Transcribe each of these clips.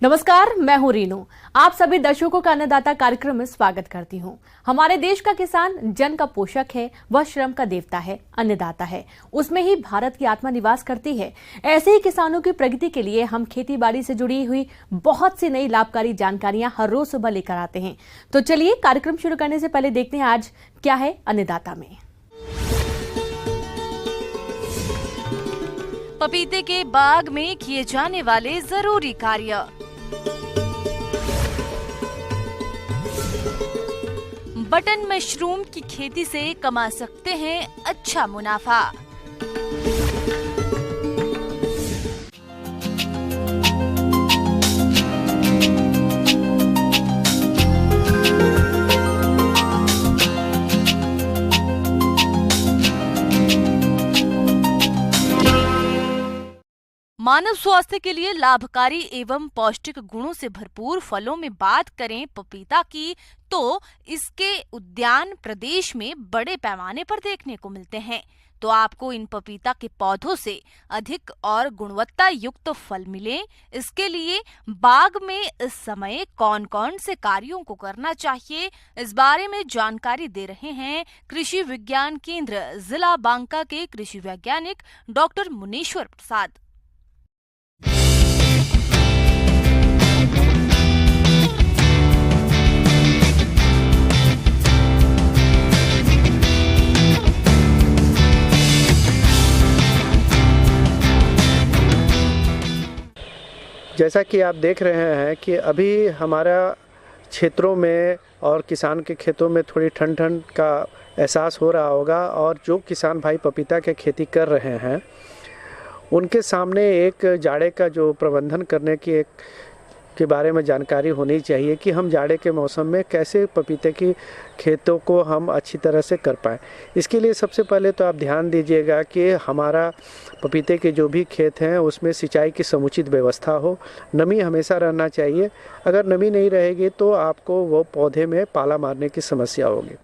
नमस्कार, मैं हूं रीनू। आप सभी दर्शकों का अन्नदाता कार्यक्रम में स्वागत करती हूं। हमारे देश का किसान जन का पोषक है, वह श्रम का देवता है, अन्नदाता है। उसमें ही भारत की आत्मा निवास करती है। ऐसे ही किसानों की प्रगति के लिए हम खेती बाड़ी से जुड़ी हुई बहुत सी नई लाभकारी जानकारियां हर रोज सुबह लेकर आते हैं। तो चलिए कार्यक्रम शुरू करने से पहले देखते हैं आज क्या है अन्नदाता में। पपीते के बाग में किए जाने वाले जरूरी कार्य। बटन मशरूम की खेती से कमा सकते हैं अच्छा मुनाफा। मानव स्वास्थ्य के लिए लाभकारी एवं पौष्टिक गुणों से भरपूर फलों में बात करें पपीता की, तो इसके उद्यान प्रदेश में बड़े पैमाने पर देखने को मिलते हैं। तो आपको इन पपीता के पौधों से अधिक और गुणवत्ता युक्त फल मिले, इसके लिए बाग में इस समय कौन कौन से कार्यों को करना चाहिए, इस बारे में जानकारी दे रहे हैं कृषि विज्ञान केंद्र जिला बांका के कृषि वैज्ञानिक डॉक्टर मुनीश्वर प्रसाद। जैसा कि आप देख रहे हैं कि अभी हमारा क्षेत्रों में और किसान के खेतों में थोड़ी ठंड का एहसास हो रहा होगा, और जो किसान भाई पपीता के खेती कर रहे हैं उनके सामने एक जाड़े का जो प्रबंधन करने की के बारे में जानकारी होनी चाहिए कि हम जाड़े के मौसम में कैसे पपीते की खेतों को हम अच्छी तरह से कर पाएँ। इसके लिए सबसे पहले तो आप ध्यान दीजिएगा कि हमारा पपीते के जो भी खेत हैं उसमें सिंचाई की समुचित व्यवस्था हो, नमी हमेशा रहना चाहिए। अगर नमी नहीं रहेगी तो आपको वो पौधे में पाला मारने की समस्या होगी।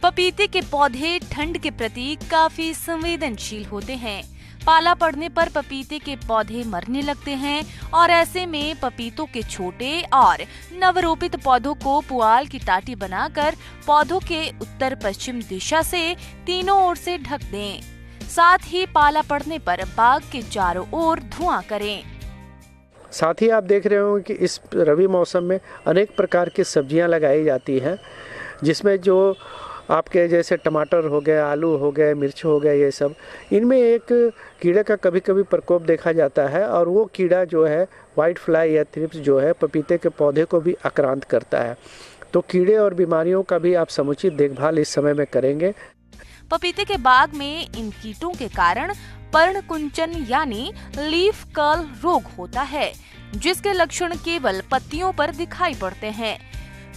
पपीते के पौधे ठंड के प्रति काफी संवेदनशील होते हैं। पाला पड़ने पर पपीते के पौधे मरने लगते हैं और ऐसे में पपीतों के छोटे और नवरोपित पौधों को पुआल की टाटी बनाकर पौधों के उत्तर पश्चिम दिशा से तीनों ओर से ढक दें। साथ ही पाला पड़ने पर बाग के चारों ओर धुआं करें। साथ ही आप देख रहे हो कि इस रबी मौसम में अनेक प्रकार की सब्जियां लगाई जाती हैं, जिसमें जो आपके जैसे टमाटर हो गए, आलू हो गए, मिर्च हो गए, ये सब, इनमें एक कीड़े का कभी कभी प्रकोप देखा जाता है, और वो कीड़ा जो है वाइट फ्लाई या थ्रिप्स जो है पपीते के पौधे को भी आक्रांत करता है। तो कीड़े और बीमारियों का भी आप समुचित देखभाल इस समय में करेंगे। पपीते के बाग में इन कीटों के कारण पर्णकुंचन यानी लीफ कर्ल रोग होता है, जिसके लक्षण केवल पत्तियों पर दिखाई पड़ते हैं।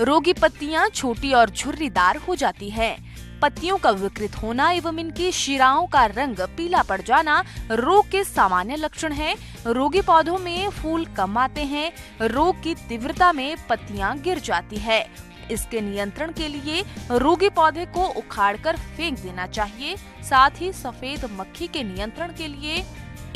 रोगी पत्तियां छोटी और झुर्रीदार हो जाती है। पत्तियों का विकृत होना एवं इनकी शिराओं का रंग पीला पड़ जाना रोग के सामान्य लक्षण है। रोगी पौधों में फूल कम आते हैं। रोग की तीव्रता में पत्तियां गिर जाती है। इसके नियंत्रण के लिए रोगी पौधे को उखाड़कर फेंक देना चाहिए। साथ ही सफेद मक्खी के नियंत्रण के लिए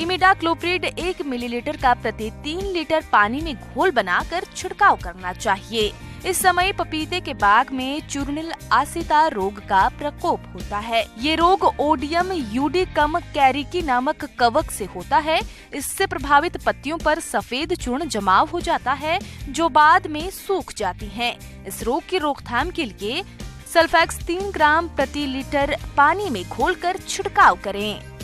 इमिडाक्लोप्रिड 1 मिलीलीटर का प्रति 3 लीटर पानी में घोल बनाकर छिड़काव करना चाहिए। इस समय पपीते के बाग में चूर्निल आसिता रोग का प्रकोप होता है। ये रोग ओडियम यूडिकम कैरिकी नामक कवक से होता है। इससे प्रभावित पत्तियों पर सफेद चूर्ण जमाव हो जाता है, जो बाद में सूख जाती हैं। इस रोग की रोकथाम के लिए सल्फेक्स 3 ग्राम प्रति लीटर पानी में घोलकर छिड़काव करें।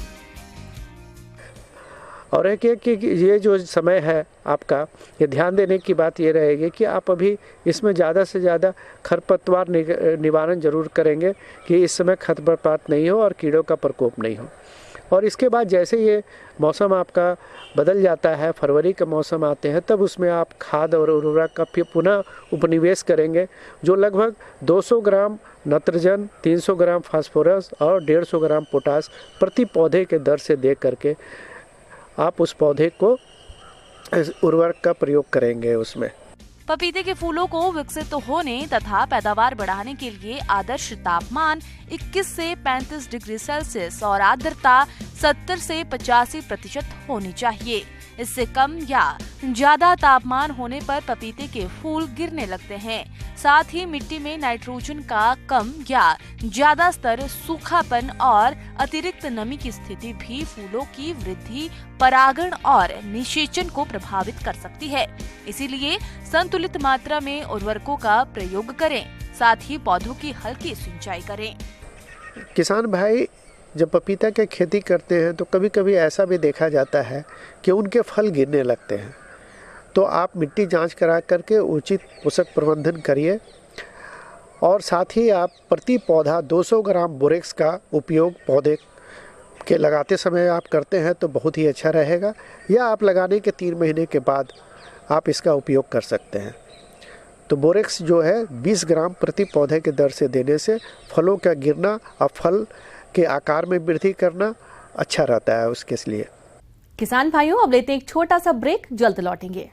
और एक कि ये जो समय है आपका, ये ध्यान देने की बात ये रहेगी कि आप अभी इसमें ज़्यादा से ज़्यादा खरपतवार निवारण जरूर करेंगे कि इस समय खरपतवार नहीं हो और कीड़ों का प्रकोप नहीं हो। और इसके बाद जैसे ये मौसम आपका बदल जाता है, फरवरी के मौसम आते हैं, तब उसमें आप खाद और उर्वरक का फिर पुनः उपनिवेश करेंगे, जो लगभग 200 ग्राम नत्रजन, 300 ग्राम फास्फोरस और 150 ग्राम पोटास प्रति पौधे के दर से दे करके आप उस पौधे को उर्वरक का प्रयोग करेंगे। उसमें पपीते के फूलों को विकसित होने तथा पैदावार बढ़ाने के लिए आदर्श तापमान 21 से 35 डिग्री सेल्सियस और आर्द्रता 70 से 85% होनी चाहिए। इससे कम या ज्यादा तापमान होने पर पपीते के फूल गिरने लगते हैं। साथ ही मिट्टी में नाइट्रोजन का कम या ज्यादा स्तर, सूखापन और अतिरिक्त नमी की स्थिति भी फूलों की वृद्धि, परागण और निषेचन को प्रभावित कर सकती है। इसीलिए संतुलित मात्रा में उर्वरकों का प्रयोग करें, साथ ही पौधों की हल्की सिंचाई करें। किसान भाई जब पपीता की खेती करते हैं तो कभी कभी ऐसा भी देखा जाता है कि उनके फल गिरने लगते हैं, तो आप मिट्टी जांच करा करके उचित पोषक प्रबंधन करिए और साथ ही आप प्रति पौधा 200 ग्राम बोरेक्स का उपयोग पौधे के लगाते समय आप करते हैं तो बहुत ही अच्छा रहेगा, या आप लगाने के 3 महीने के बाद आप इसका उपयोग कर सकते हैं। तो बोरेक्स जो है 20 ग्राम प्रति पौधे के दर से देने से फलों का गिरना और फल के आकार में वृद्धि करना अच्छा रहता है उसके लिए। किसान भाइयों, अब लेते हैं एक छोटा सा ब्रेक, जल्द लौटेंगे।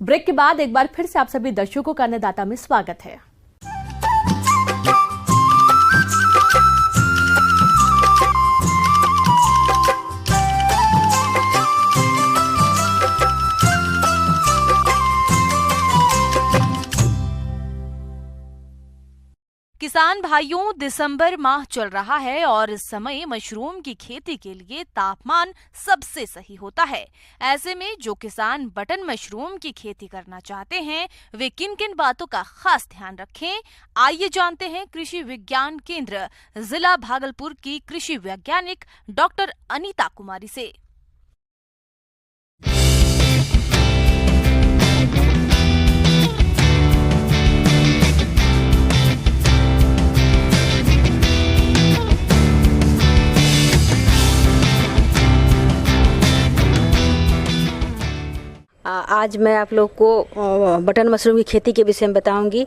ब्रेक के बाद एक बार फिर से आप सभी दर्शकों का अन्नदाता में स्वागत है। किसान भाइयों, दिसंबर माह चल रहा है और इस समय मशरूम की खेती के लिए तापमान सबसे सही होता है। ऐसे में जो किसान बटन मशरूम की खेती करना चाहते हैं वे किन किन बातों का खास ध्यान रखें, आइए जानते हैं कृषि विज्ञान केंद्र जिला भागलपुर की कृषि वैज्ञानिक डॉक्टर अनीता कुमारी से। आज मैं आप लोग को बटन मशरूम की खेती के विषय में बताऊंगी।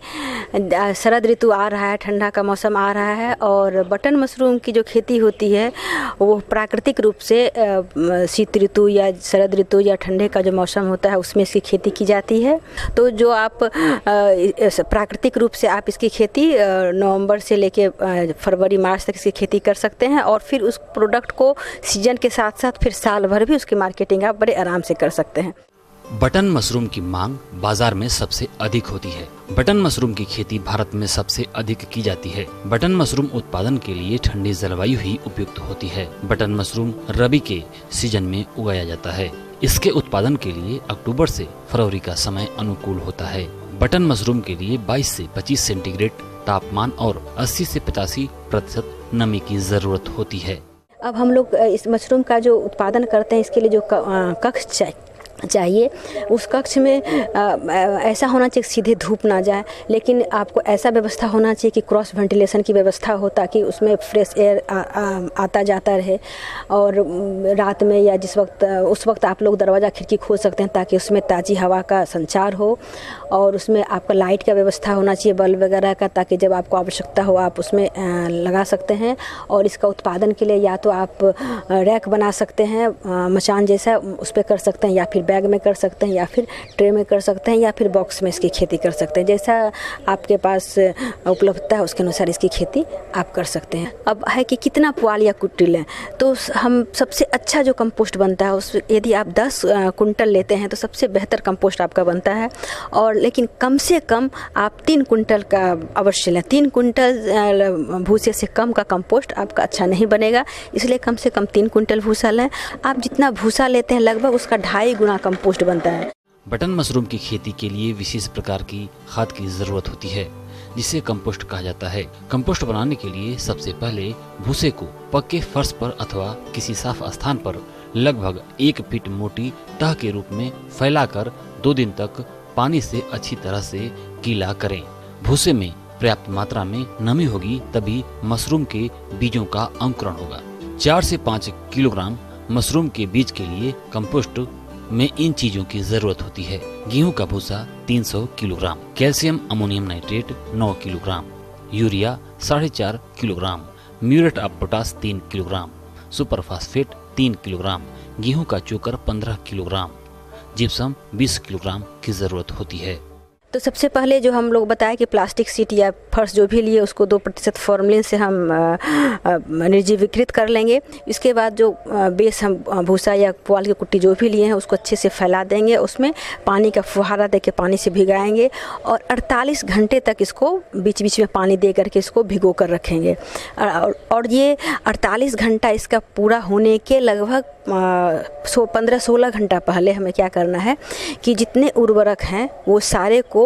शरद ऋतु आ रहा है, ठंडा का मौसम आ रहा है और बटन मशरूम की जो खेती होती है वो प्राकृतिक रूप से शीत ऋतु या शरद ऋतु या ठंडे का जो मौसम होता है उसमें इसकी खेती की जाती है। तो जो आप प्राकृतिक रूप से आप इसकी खेती नवंबर से लेके फरवरी मार्च तक इसकी खेती कर सकते हैं और फिर उस प्रोडक्ट को सीजन के साथ साथ फिर साल भर भी उसकी मार्केटिंग आप बड़े आराम से कर सकते हैं। बटन मशरूम की मांग बाजार में सबसे अधिक होती है। बटन मशरूम की खेती भारत में सबसे अधिक की जाती है। बटन मशरूम उत्पादन के लिए ठंडी जलवायु ही उपयुक्त होती है। बटन मशरूम रबी के सीजन में उगाया जाता है। इसके उत्पादन के लिए अक्टूबर से फरवरी का समय अनुकूल होता है। बटन मशरूम के लिए 22 से 25 सेंटीग्रेड तापमान और 80 से 85% नमी की जरूरत होती है। अब हम लोग इस मशरूम का जो उत्पादन करते हैं इसके लिए जो कक्ष चाहिए उस कक्ष में ऐसा होना चाहिए सीधे धूप ना जाए, लेकिन आपको ऐसा व्यवस्था होना चाहिए कि क्रॉस वेंटिलेशन की व्यवस्था हो ताकि उसमें फ्रेश एयर आता जाता रहे। और रात में या उस वक्त आप लोग दरवाज़ा खिड़की खोल सकते हैं ताकि उसमें ताज़ी हवा का संचार हो। और उसमें आपका लाइट का व्यवस्था होना चाहिए, बल्ब वगैरह का, ताकि जब आपको आवश्यकता हो आप उसमें लगा सकते हैं। और इसका उत्पादन के लिए या तो आप रैक बना सकते हैं, मचान जैसा, उस पर कर सकते हैं, या फिर बैग में कर सकते हैं, या फिर ट्रे में कर सकते हैं, या फिर बॉक्स में इसकी खेती कर सकते हैं। जैसा आपके पास उपलब्धता है उसके अनुसार इसकी खेती आप कर सकते हैं। अब है कि कितना पुआल या कुट्टी लें, तो हम सबसे अच्छा जो कंपोस्ट बनता है उस यदि आप 10 कुंटल लेते हैं तो सबसे बेहतर कंपोस्ट आपका बनता है। और लेकिन कम से कम आप 3 कुंटल का अवश्य लें। 3 कुंटल भूसे से कम का कंपोस्ट आपका अच्छा नहीं बनेगा, इसलिए कम से कम 3 कुंटल भूसा लें। आप जितना भूसा लेते हैं लगभग उसका 2.5 गुना कंपोस्ट बनता है। बटन मशरूम की खेती के लिए विशेष प्रकार की खाद की जरूरत होती है जिसे कंपोस्ट कहा जाता है। कंपोस्ट बनाने के लिए सबसे पहले भूसे को पक्के फर्श पर अथवा किसी साफ स्थान पर लगभग 1 फीट मोटी तह के रूप में फैलाकर 2 दिन तक पानी से अच्छी तरह से गीला करें। भूसे में पर्याप्त मात्रा में नमी होगी तभी मशरूम के बीजों का अंकुरण होगा। 4 से 5 किलोग्राम मशरूम के बीज के लिए कंपोस्ट में इन चीजों की जरूरत होती है। गेहूं का भूसा 300 kilogram, calcium ammonium nitrate 9 kilogram, urea 4.5 kilogram, muriate of potash 3 kilogram, super phosphate 3 kilogram, गेहूं का चोकर 15 किलोग्राम, जिप्सम 20 किलोग्राम की जरूरत होती है। तो सबसे पहले जो हम लोग बताया कि प्लास्टिक सीट या फर्श जो भी लिए उसको 2% फॉर्मलिन से हम निर्जीवीकृत कर लेंगे। इसके बाद जो बेस हम भूसा या पुआल की कुट्टी जो भी लिए हैं उसको अच्छे से फैला देंगे, उसमें पानी का फुहारा देके पानी से भिगाएंगे और 48 घंटे तक इसको बीच बीच में पानी दे करके इसको भिगो कर रखेंगे। और ये 48 घंटा इसका पूरा होने के लगभग 15-16 घंटा पहले हमें क्या करना है कि जितने उर्वरक हैं वो सारे को,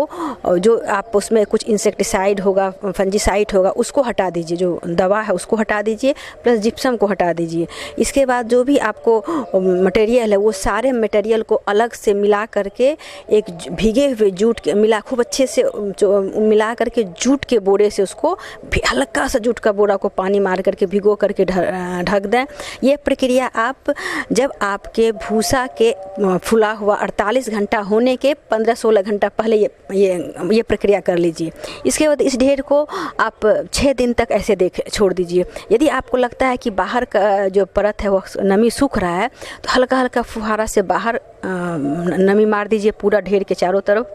जो आप उसमें कुछ इंसेक्टिसाइड होगा, फंजीसाइड होगा, उसको हटा दीजिए, जो दवा है उसको हटा दीजिए, प्लस जिप्सम को हटा दीजिए। इसके बाद जो भी आपको मटेरियल है वो सारे मटेरियल को अलग से मिला करके एक भीगे हुए जूट के खूब अच्छे से मिला करके जूट के बोरे से उसको हल्का सा जूट का बोरा को पानी मार करके भिगो करके ढक दें। ये प्रक्रिया आप जब आपके भूसा के फुला हुआ 48 घंटा होने के 15-16 घंटा पहले ये प्रक्रिया कर लीजिए। इसके बाद इस ढेर को आप 6 दिन तक ऐसे छोड़ दीजिए। यदि आपको लगता है कि बाहर का जो परत है वो नमी सूख रहा है तो हल्का हल्का फुहारा से बाहर नमी मार दीजिए पूरा ढेर के चारों तरफ।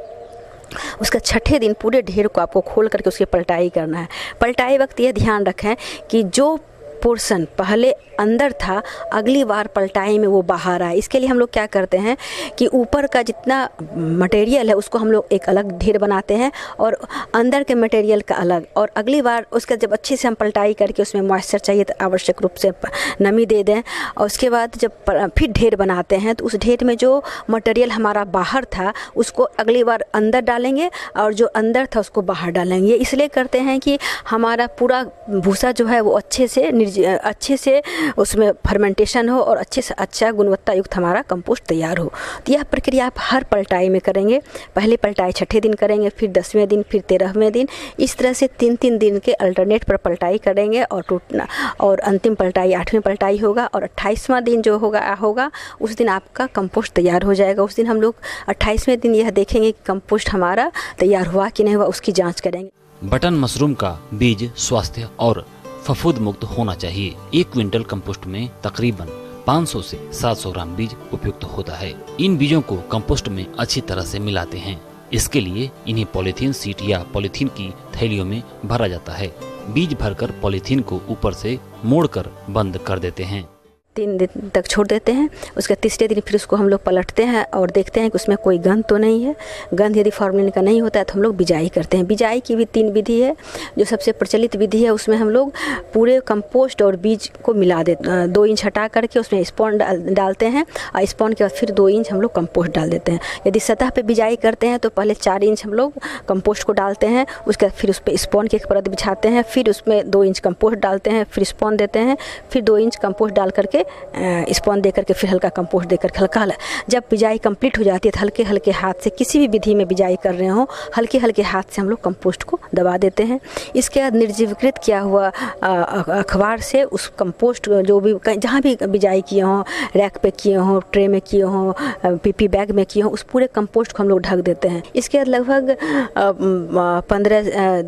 उसका 6ठे दिन पूरे ढेर को आपको खोल करके उसकी पलटाई करना है। पलटाई वक्त ये ध्यान रखें कि जो पोर्शन पहले अंदर था अगली बार पलटाई में वो बाहर आए। इसके लिए हम लोग क्या करते हैं कि ऊपर का जितना मटेरियल है उसको हम लोग एक अलग ढेर बनाते हैं और अंदर के मटेरियल का अलग, और अगली बार उसका जब अच्छे से हम पलटाई करके उसमें मॉइस्चर चाहिए तो आवश्यक रूप से नमी दे दें, और उसके बाद जब फिर ढेर बनाते हैं तो उस ढेर में जो मटेरियल हमारा बाहर था उसको अगली बार अंदर डालेंगे और जो अंदर था उसको बाहर डालेंगे। इसलिए करते हैं कि हमारा पूरा भूसा जो है वो अच्छे से उसमें फर्मेंटेशन हो और अच्छे से अच्छा गुणवत्ता युक्त हमारा कंपोस्ट तैयार हो। तो यह प्रक्रिया आप हर पलटाई में करेंगे। पहले पलटाई 6ठे दिन करेंगे, फिर 10वें दिन, फिर 13वें दिन, इस तरह से 3-3 दिन के अल्टरनेट पर पलटाई करेंगे और अंतिम पलटाई 8वें पलटाई होगा और 28वां दिन जो होगा उस दिन आपका कंपोस्ट तैयार हो जाएगा। उस दिन हम लोग 28वें दिन यह देखेंगे कि कंपोस्ट हमारा तैयार हुआ कि नहीं हुआ, उसकी जाँच करेंगे। बटन मशरूम का बीज स्वास्थ्य और फफूंद मुक्त होना चाहिए। 1 क्विंटल कंपोस्ट में तकरीबन 500 से 700 ग्राम बीज उपयुक्त होता है। इन बीजों को कंपोस्ट में अच्छी तरह से मिलाते हैं। इसके लिए इन्हें पॉलीथीन सीट या पॉलीथीन की थैलियों में भरा जाता है। बीज भरकर पॉलीथीन को ऊपर से मोड़कर बंद कर देते हैं। 3 दिन तक छोड़ देते हैं। उसके 3रे दिन फिर उसको हम लोग पलटते हैं और देखते हैं कि उसमें कोई गंध तो नहीं है। गंध यदि फॉर्मलिन का नहीं होता है तो हम लोग बिजाई करते हैं। बिजाई की भी 3 विधि है। जो सबसे प्रचलित विधि है उसमें हम लोग पूरे कंपोस्ट और बीज को मिला देते, 2 इंच हटा करके उसमें स्पॉन डालते हैं और स्पॉन के बाद फिर 2 इंच हम लोग कंपोस्ट डाल देते हैं। यदि सतह पर बिजाई करते हैं तो पहले 4 इंच हम लोग कंपोस्ट को डालते हैं, उसके बाद फिर उस पर स्पॉन की एक परत बिछाते हैं, फिर उसमें 2 इंच कंपोस्ट डालते हैं, फिर स्पॉन देते हैं, फिर 2 इंच कंपोस्ट डाल करके स्पॉन दे करके फिर हल्का कंपोस्ट दे करके हल्का जब बिजाई कंप्लीट हो जाती है तो हल्के हल्के हाथ से, किसी भी विधि में बिजाई कर रहे हो, हल्के हल्के हाथ से हम लोग कंपोस्ट को दबा देते हैं। इसके बाद निर्जीवीकृत किया हुआ अखबार से उस कंपोस्ट जो भी जहाँ भी बिजाई किए हों, रैक पे किए हों, ट्रे में किए हों, PP बैग में किए हों, उस पूरे कंपोस्ट को हम लोग ढक देते हैं। इसके बाद लगभग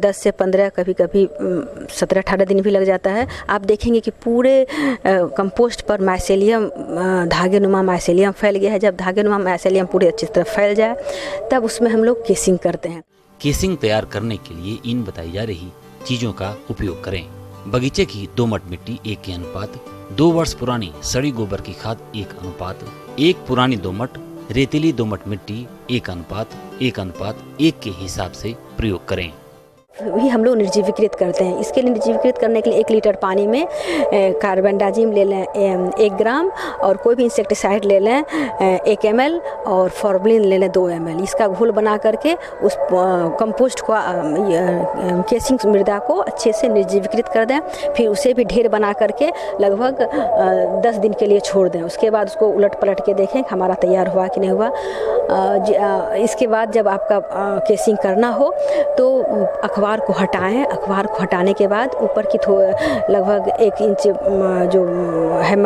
10 से 15 कभी कभी 17-18 दिन भी लग जाता है। आप देखेंगे कि पूरे कंपोस्ट पर माइसेलियम, धागेनुमा माइसेलियम फैल गया है। जब धागेनुमा माइसेलियम पूरी अच्छी तरह फैल जाए तब उसमें हम लोग केसिंग करते हैं। केसिंग तैयार करने के लिए इन बताई जा रही चीजों का उपयोग करें। बगीचे की दोमट मिट्टी 1 के अनुपात, 2 वर्ष पुरानी सड़ी गोबर की खाद 1 अनुपात, 1 पुरानी दोमट रेतीली दोमट मिट्टी 1 अनुपात 1 के हिसाब से प्रयोग करें। भी हम लोग निर्जीवीकृत करते हैं। इसके लिए निर्जीवीकृत करने के लिए 1 लीटर पानी में कार्बनडाजिम ले लें 1 ग्राम और कोई भी इंसेक्टिसाइड ले लें 1 ml और फॉर्मलिन ले लें 2 ml। इसका घोल बना करके उस कंपोस्ट को केसिंग मृदा को अच्छे से निर्जीवीकृत कर दें। फिर उसे भी ढेर बना करके लगभग 10 दिन के लिए छोड़ दें। उसके बाद उसको उलट पलट के देखें कि हमारा तैयार हुआ कि नहीं हुआ। इसके बाद जब आपका केसिंग करना हो तो अखबार को हटाएं। अखबार को हटाने के बाद ऊपर की लगभग 1 इंच जो है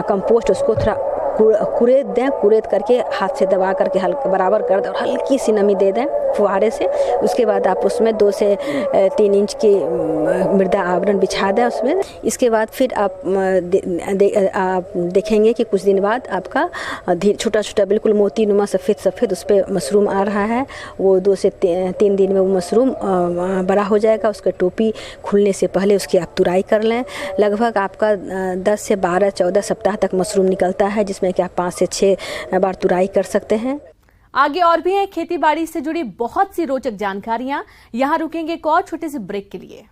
कंपोस्ट उसको थोड़ा कुरेद दें, कुरेद करके हाथ से दबा करके हल्का बराबर कर दें और हल्की सी नमी दे दें फुहारे से। उसके बाद आप उसमें 2 से 3 इंच की मृदा आवरण बिछा दें उसमें। इसके बाद फिर आप देखेंगे कि कुछ दिन बाद आपका छोटा छोटा बिल्कुल मोती नुमा सफ़ेद उस पर मशरूम आ रहा है। वो 2 से 3 दिन में वो मशरूम बड़ा हो जाएगा। उसका टोपी खुलने से पहले उसकी आप तुराई कर लें। लगभग आपका 10 से 12-14 सप्ताह तक मशरूम निकलता है, जिसमें कि आप 5 से 6 बार तुराई कर सकते हैं। आगे और भी है खेती बाड़ी से जुड़ी बहुत सी रोचक जानकारियां। यहाँ रुकेंगे एक और छोटे से ब्रेक के लिए।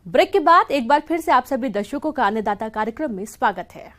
ब्रेक के बाद एक बार फिर से आप सभी दर्शकों का अन्नदाता कार्यक्रम में स्वागत है।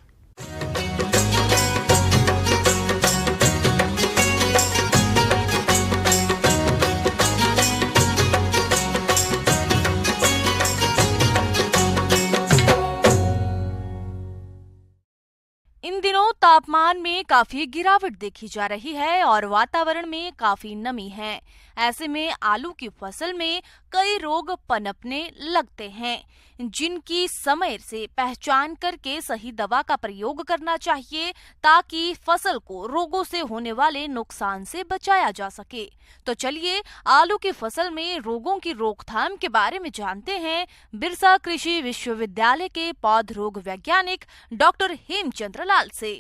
इन दिनों तापमान में काफी गिरावट देखी जा रही है और वातावरण में काफी नमी है। ऐसे में आलू की फसल में कई रोग पनपने लगते हैं, जिनकी समय से पहचान करके सही दवा का प्रयोग करना चाहिए ताकि फसल को रोगों से होने वाले नुकसान से बचाया जा सके। तो चलिए आलू की फसल में रोगों की रोकथाम के बारे में जानते हैं बिरसा कृषि विश्वविद्यालय के पौध रोग वैज्ञानिक डॉक्टर हेमचंद्र लाल से।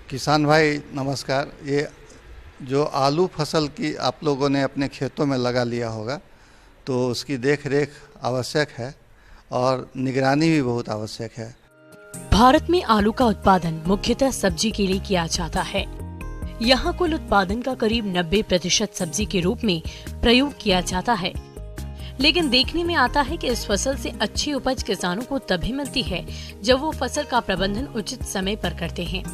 किसान भाई नमस्कार। ये जो आलू फसल की आप लोगों ने अपने खेतों में लगा लिया होगा, तो उसकी देख रेख आवश्यक है और निगरानी भी बहुत आवश्यक है। भारत में आलू का उत्पादन मुख्यतः सब्जी के लिए किया जाता है। यहाँ कुल उत्पादन का करीब 90% सब्जी के रूप में प्रयोग किया जाता है। लेकिन देखने में आता है कि इस फसल से अच्छी उपज किसानों को तभी मिलती है जब वो फसल का प्रबंधन उचित समय पर करते हैं।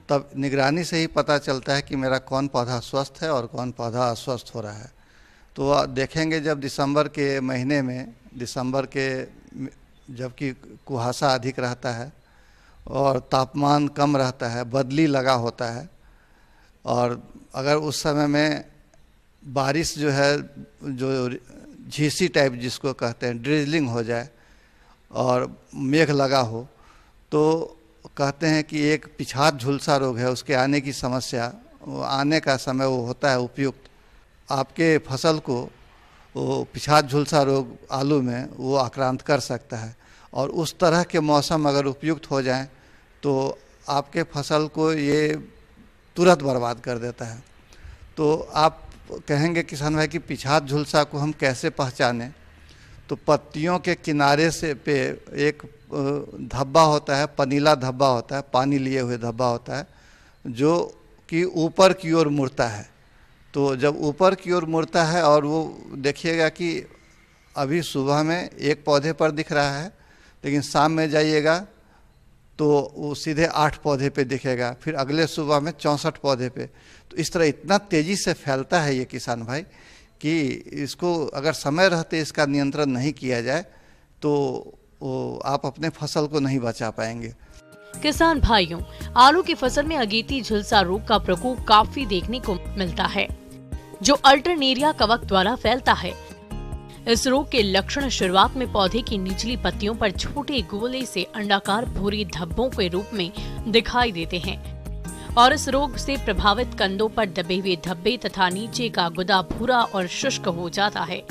तब निगरानी से ही पता चलता है कि मेरा कौन पौधा स्वस्थ है और कौन पौधा अस्वस्थ हो रहा है। तो आप देखेंगे जब दिसंबर के महीने में, दिसंबर के जबकि कुहासा अधिक रहता है और तापमान कम रहता है, बदली लगा होता है, और अगर उस समय में बारिश जो है, जो झीसी टाइप जिसको कहते हैं, ड्रिजलिंग हो जाए और मेघ लगा हो, तो कहते हैं कि एक पिछात झुलसा रोग है, उसके आने की समस्या, आने का समय वो होता है उपयुक्त। आपके फसल को वो पिछात झुलसा रोग आलू में वो आक्रांत कर सकता है, और उस तरह के मौसम अगर उपयुक्त हो जाएं तो आपके फसल को ये तुरंत बर्बाद कर देता है। तो आप कहेंगे किसान भाई कि पिछात झुलसा को हम कैसे पहचानें? तो पत्तियों के किनारे से पे एक धब्बा होता है, पनीला धब्बा होता है, पानी लिए हुए धब्बा होता है, जो कि ऊपर की ओर मुड़ता है। तो जब ऊपर की ओर मुड़ता है, और वो देखिएगा कि अभी सुबह में एक पौधे पर दिख रहा है, लेकिन शाम में जाइएगा तो वो सीधे 8 पौधे पे दिखेगा, फिर अगले सुबह में 64 पौधे पे। तो इस तरह इतना तेज़ी से फैलता है ये किसान भाई कि इसको अगर समय रहते इसका नियंत्रण नहीं किया जाए तो आप अपने फसल को नहीं बचा पाएंगे। किसान भाइयों, आलू की फसल में अगेती झुलसा रोग का प्रकोप काफी देखने को मिलता है, जो अल्टरनेरिया कवक द्वारा फैलता है। इस रोग के लक्षण शुरुआत में पौधे की निचली पत्तियों पर छोटे गोले से अंडाकार भूरी धब्बों के रूप में दिखाई देते हैं, और इस रोग से प्रभावित कंदों पर दबे हुए धब्बे तथा नीचे का गुदा भूरा और शुष्क हो जाता है।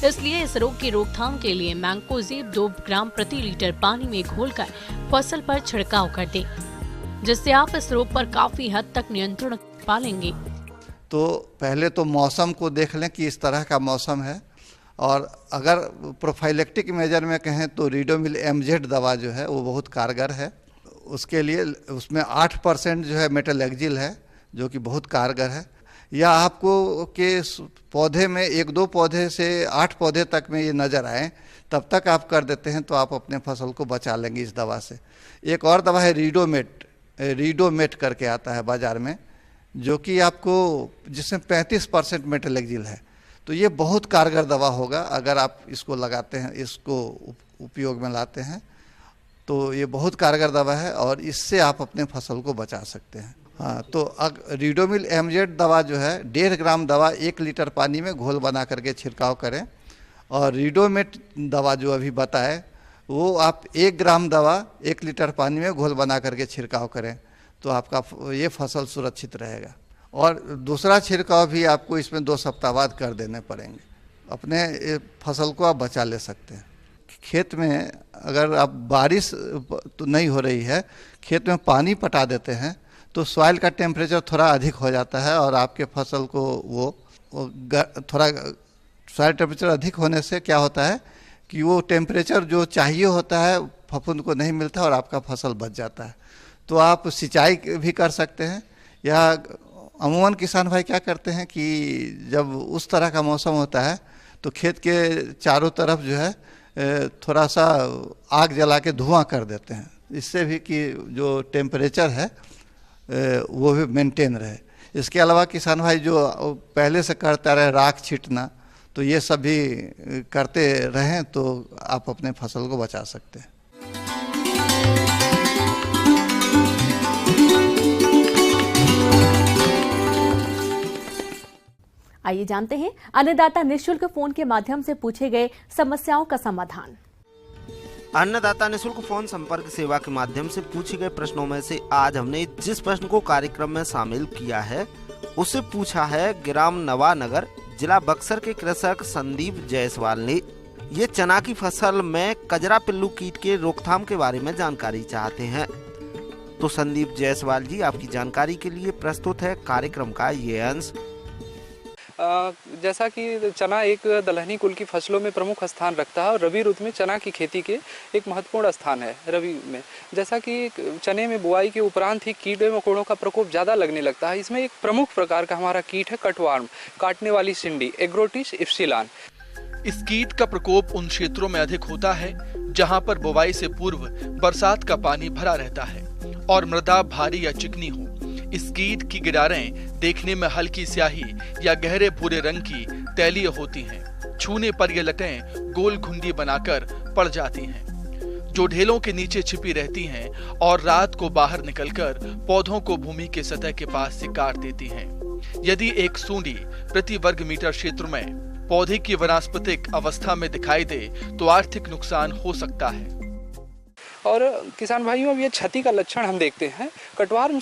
इसलिए इस रोग की रोकथाम के लिए मैंकोजेब 2 ग्राम प्रति लीटर पानी में घोलकर फसल पर छिड़काव कर दें, जिससे आप इस रोग पर काफी हद तक नियंत्रण पा लेंगे। तो पहले तो मौसम को देख लें कि इस तरह का मौसम है, और अगर प्रोफाइलेक्टिक मेजर में कहें तो रीडोमिल MZ दवा जो है वो बहुत कारगर है। उसके लिए उसमें 8% जो है मेटलैक्जिल है, जो कि बहुत कारगर है। या आपको के पौधे में 1-2 पौधे से 8 पौधे तक में ये नज़र आए, तब तक आप कर देते हैं तो आप अपने फसल को बचा लेंगे इस दवा से। एक और दवा है रीडोमेट करके आता है बाज़ार में, जो कि आपको जिसमें 35% मेटलैक्जिल है। तो ये बहुत कारगर दवा होगा अगर आप इसको लगाते हैं, इसको उपयोग में लाते हैं तो ये बहुत कारगर दवा है और इससे आप अपने फसल को बचा सकते हैं। हाँ, तो रीडोमिल एमजेड दवा जो है 1.5 ग्राम दवा 1 लीटर पानी में घोल बना करके छिड़काव करें, और रीडोमेट दवा जो अभी बताए वो आप 1 ग्राम दवा 1 लीटर पानी में घोल बना करके छिड़काव करें, तो आपका ये फसल सुरक्षित रहेगा। और दूसरा छिड़काव भी आपको इसमें 2 सप्ताह बाद कर देने पड़ेंगे, अपने फसल को आप बचा ले सकते हैं। खेत में अगर आप बारिश तो नहीं हो रही है, खेत में पानी पटा देते हैं तो सॉइल का टेम्परेचर थोड़ा अधिक हो जाता है और आपके फसल को वो थोड़ा सॉइल टेम्परेचर अधिक होने से क्या होता है कि वो टेम्परेचर जो चाहिए होता है फफूंद को नहीं मिलता और आपका फसल बच जाता है। तो आप सिंचाई भी कर सकते हैं, या अमूमन किसान भाई क्या करते हैं कि जब उस तरह का मौसम होता है तो खेत के चारों तरफ जो है थोड़ा सा आग जला के धुआं कर देते हैं, इससे भी कि जो टेम्परेचर है वो भी मेंटेन रहे। इसके अलावा किसान भाई जो पहले से करता रहे राख छींटना, तो ये सब भी करते रहें तो आप अपने फसल को बचा सकते हैं। आइए जानते हैं अन्नदाता निःशुल्क फोन के माध्यम से पूछे गए समस्याओं का समाधान। अन्नदाता निःशुल्क फोन संपर्क सेवा के माध्यम से पूछे गए प्रश्नों में से आज हमने जिस प्रश्न को कार्यक्रम में शामिल किया है उससे पूछा है ग्राम नवानगर, जिला बक्सर के कृषक संदीप जायसवाल ने। ये चना की फसल में कजरा पिल्लू कीट के रोकथाम के बारे में जानकारी चाहते हैं। तो संदीप जायसवाल जी, आपकी जानकारी के लिए प्रस्तुत है कार्यक्रम का ये अंश। जैसा कि चना एक दलहनी कुल की फसलों में प्रमुख स्थान रखता है और रबी ऋतु में चना की खेती के एक महत्वपूर्ण स्थान है रबी में। जैसा कि चने में बुआई के उपरांत ही कीड़े मकोड़ों का प्रकोप ज़्यादा लगने लगता है। इसमें एक प्रमुख प्रकार का हमारा कीट है कटवार्म, काटने वाली सिंडी, एग्रोटिस इप्सिलान। इस कीट का प्रकोप उन क्षेत्रों में अधिक होता है जहां पर बुवाई से पूर्व बरसात का पानी भरा रहता है और मृदा भारी या चिकनी हो। इस कीट की गिडारें देखने में हल्की स्याही या गहरे भूरे रंग की तैलीय होती हैं। छूने पर ये लटें गोल घुंडी बनाकर पड़ जाती हैं, जो ढेलों के नीचे छिपी रहती हैं और रात को बाहर निकलकर पौधों को भूमि के सतह के पास से काट देती हैं। यदि एक सूंडी प्रति वर्ग मीटर क्षेत्र में पौधे की वनस्पतिक अवस्था में दिखाई दे तो आर्थिक नुकसान हो सकता है। और किसान भाइयों, अब ये क्षति का लक्षण हम देखते हैं। कटवार्म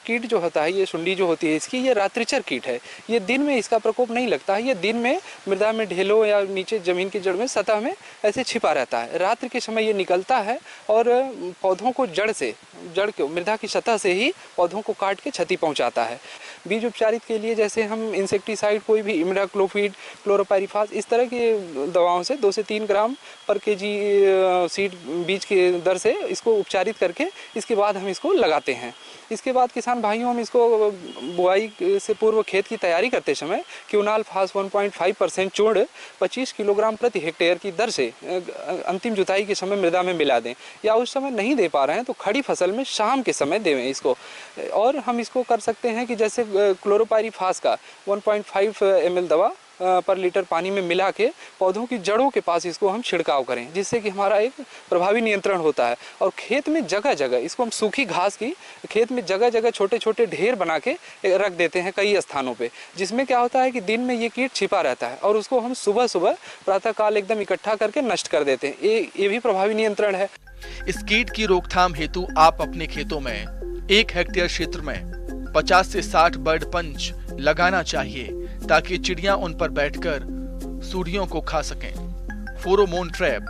कीट जो होता है, ये सुंडी जो होती है इसकी, ये रात्रिचर कीट है। ये दिन में इसका प्रकोप नहीं लगता है, ये दिन में मृदा में ढेलों या नीचे जमीन की जड़ में सतह में ऐसे छिपा रहता है। रात्रि के समय ये निकलता है और पौधों को जड़ को मृदा की सतह से ही पौधों को काट के क्षति पहुँचाता है। बीज उपचारित के लिए जैसे हम इंसेक्टिसाइड, कोई भी इमिडाक्लोपिड, क्लोरोपाइरिफास, इस तरह की दवाओं से 2 से 3 ग्राम पर केजी सीड बीज के दर से इसको उपचारित करके इसके बाद हम इसको लगाते हैं। इसके बाद किसान भाइयों, हम इसको बुआई से पूर्व खेत की तैयारी करते समय क्यूनाल फास 1.5% चूर्ण 25 किलोग्राम प्रति हेक्टेयर की दर से अंतिम जुताई के समय मृदा में मिला दें, या उस समय नहीं दे पा रहे हैं तो खड़ी फसल में शाम के समय दें इसको। और हम इसको कर सकते हैं कि जैसे क्लोरोपाइरिफास का 1.5 ml दवा पर लीटर पानी में मिला के पौधों की जड़ों के पास इसको हम छिड़काव करें, जिससे कि हमारा एक प्रभावी नियंत्रण होता है। और खेत में जगह जगह इसको हम सूखी घास की खेत में जगह जगह छोटे छोटे ढेर बना के रख देते हैं कई स्थानों पे, जिसमें क्या होता है कि दिन में ये कीट छिपा रहता है और उसको हम सुबह सुबह प्रातःकाल एकदम इकट्ठा करके नष्ट कर देते हैं। ये भी प्रभावी नियंत्रण है। इस कीट की रोकथाम हेतु आप अपने खेतों में 1 हेक्टेयर क्षेत्र में 50 से 60 बर्ड पंच लगाना चाहिए, ताकि चिड़ियां उन पर बैठकर सूढ़ियों को खा सकें। फेरोमोन ट्रैप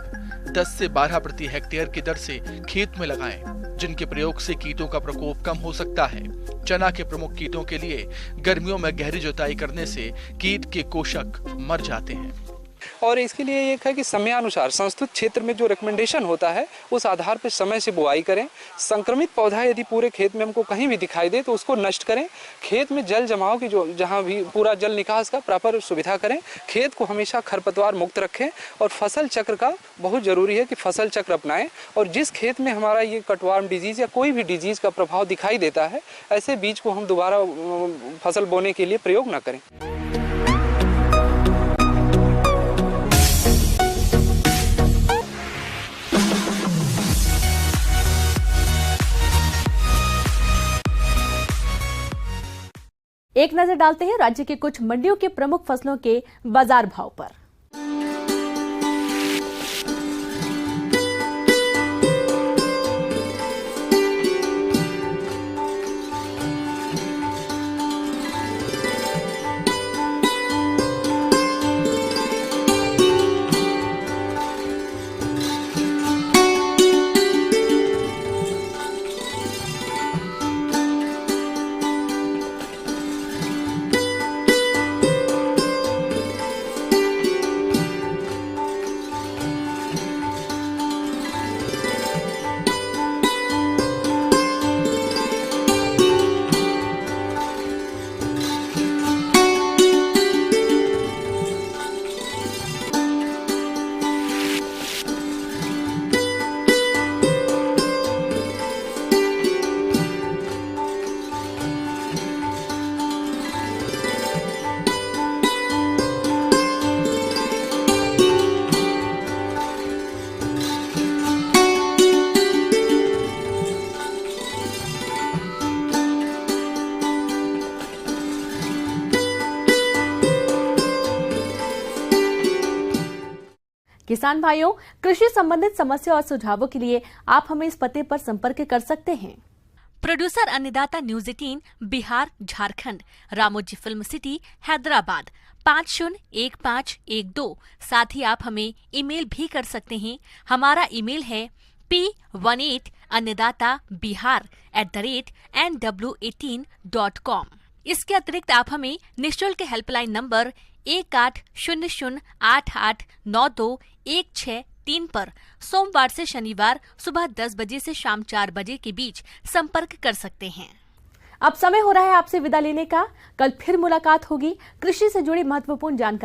10 से 12 प्रति हेक्टेयर की दर से खेत में लगाएं, जिनके प्रयोग से कीटों का प्रकोप कम हो सकता है। चना के प्रमुख कीटों के लिए गर्मियों में गहरी जुताई करने से कीट के कोशक मर जाते हैं। और इसके लिए एक है कि समयानुसार संस्तुत क्षेत्र में जो रिकमेंडेशन होता है उस आधार पर समय से बुआई करें। संक्रमित पौधा यदि पूरे खेत में हमको कहीं भी दिखाई दे तो उसको नष्ट करें। खेत में जल जमाव की जो जहाँ भी पूरा जल निकास का प्रॉपर सुविधा करें। खेत को हमेशा खरपतवार मुक्त रखें और फसल चक्र का बहुत ज़रूरी है कि फसल चक्र अपनाएं। और जिस खेत में हमारा ये कटवार्म डिजीज़ या कोई भी डिजीज़ का प्रभाव दिखाई देता है ऐसे बीज को हम दोबारा फसल बोने के लिए प्रयोग ना करें। एक नजर डालते हैं राज्य के कुछ मंडियों के प्रमुख फसलों के बाजार भाव पर। किसान भाइयों, कृषि संबंधित समस्या और सुझावों के लिए आप हमें इस पते पर संपर्क कर सकते हैं। प्रोड्यूसर अन्नदाता news 18 Bihar Jharkhand, Ramoji film city Hyderabad 501512। साथ ही आप हमें ईमेल भी कर सकते हैं। हमारा ईमेल है p18annadatabihar@nw18.com। इसके अतिरिक्त आप हमें निःशुल्क हेल्पलाइन नंबर 1800889216 पर सोमवार से शनिवार सुबह 10 बजे से शाम 4 बजे के बीच संपर्क कर सकते हैं। अब समय हो रहा है आपसे विदा लेने का। कल फिर मुलाकात होगी कृषि से जुड़ी महत्वपूर्ण जानकारी